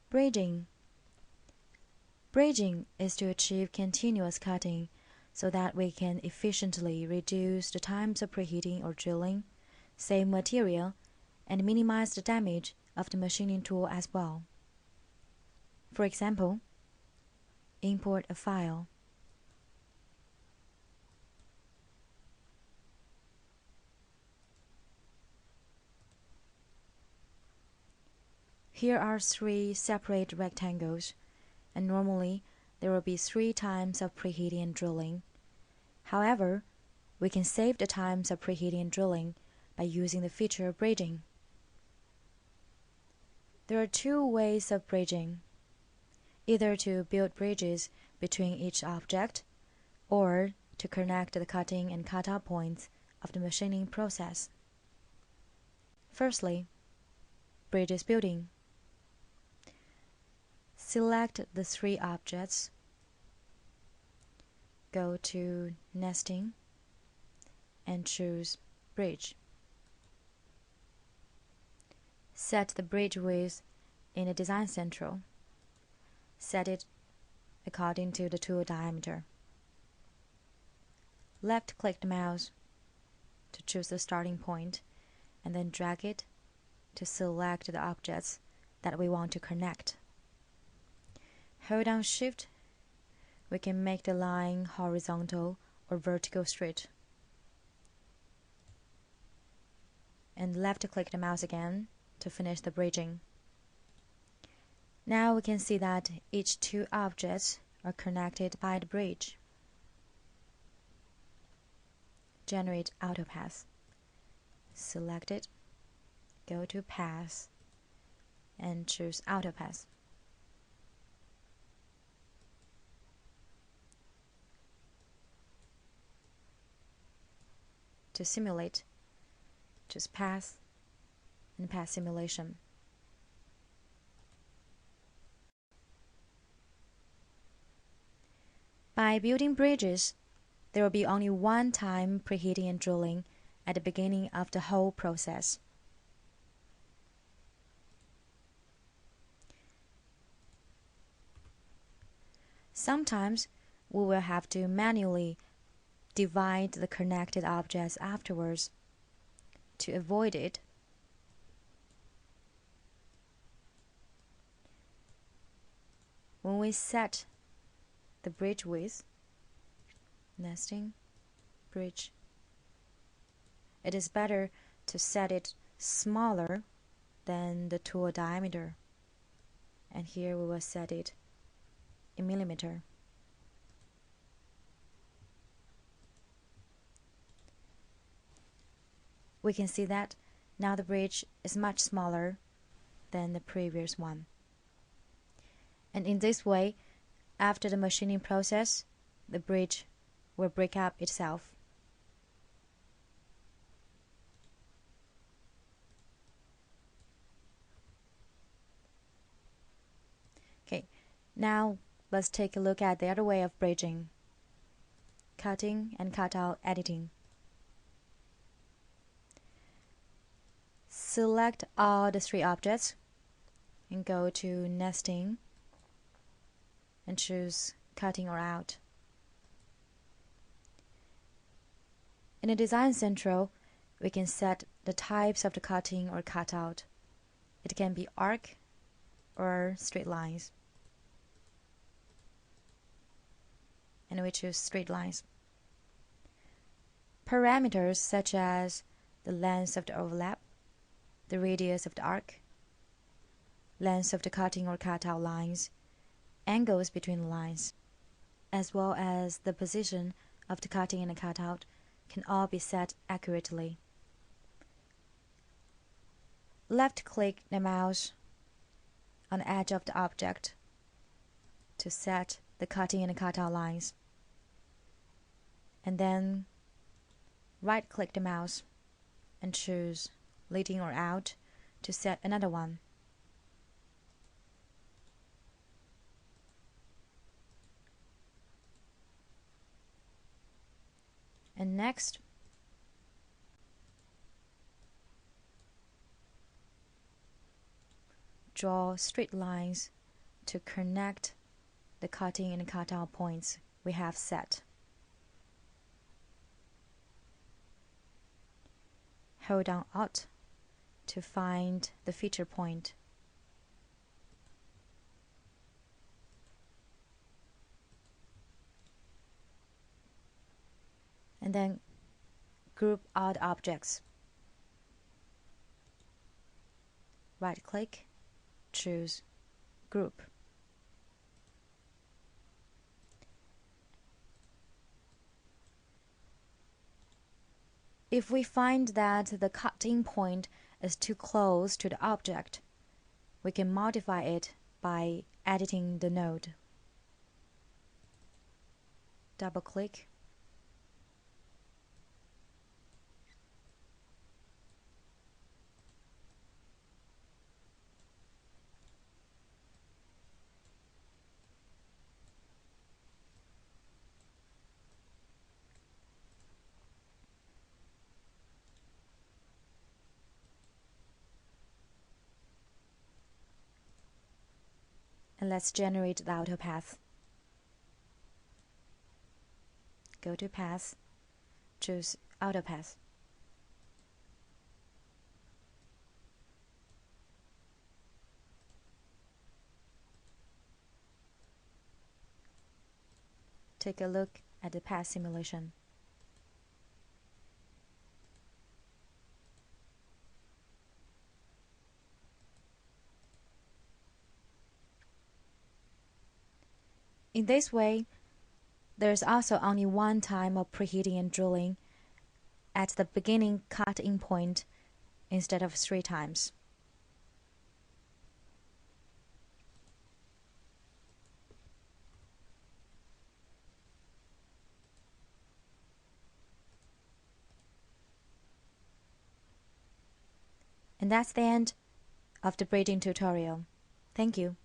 Bridging. Bridging is to achieve continuous cutting so that we can efficiently reduce the times of preheating or drilling, save material, and minimize the damage of the machining tool as well. For example, import a file. Here are 3 separate rectangles, and normally there will be 3 times of preheating and drilling. However, we can save the times of preheating and drilling by using the feature of bridging. There are 2 ways of bridging, either to build bridges between each object or to connect the cutting and cutout points of the machining process. Firstly, bridges building. Select the 3 objects, go to Nesting, and choose Bridge. Set the bridge width in the Design Central. Set it according to the tool diameter. Left-click the mouse to choose the starting point, and then drag it to select the objects that we want to connect. Hold down Shift. We can make the line horizontal or vertical straight. And left-click the mouse again to finish the bridging. Now we can see that each 2 objects are connected by the bridge. Generate AutoPath. Select it, go to Path, and choose AutoPath. To simulate, choose Path and Path Simulation. By building bridges, there will be only 1 time preheating and drilling at the beginning of the whole process. Sometimes we will have to manually divide the connected objects afterwards. To avoid it, when we set the bridge width, Nesting, Bridge, it is better to set it smaller than the tool diameter. And here we will set it in millimeter. We can see that now the bridge is much smaller than the previous one. And in this way, after the machining process, the bridge will break up itself. Okay, now let's take a look at the other way of bridging: cutting and cutout editing. Select all the 3 objects and go to Nesting and choose Cutting or Out. In the Design Central, we can set the types of the cutting or cutout. It can be arc or straight lines. And we choose straight lines. Parameters such as the length of the overlap, the radius of the arc, length of the cutting or cutout lines, angles between the lines, as well as the position of the cutting and the cutout can all be set accurately. Left-click the mouse on the edge of the object to set the cutting and the cutout lines, and then right-click the mouse and choose Leading or Out to set another one. And next, draw straight lines to connect the cutting and cutout points we have set. Hold down Alt to find the feature point. And then group all objects. Right-click, choose Group. If we find that the cutting point is too close to the object, we can modify it by editing the node. Double-click. And let's generate the outer path. Go to Path, choose Outer Path. Take a look at the path simulation. In this way, there's also only one time of preheating and drilling at the beginning cut-in point instead of 3 times. And that's the end of the braiding tutorial. Thank you.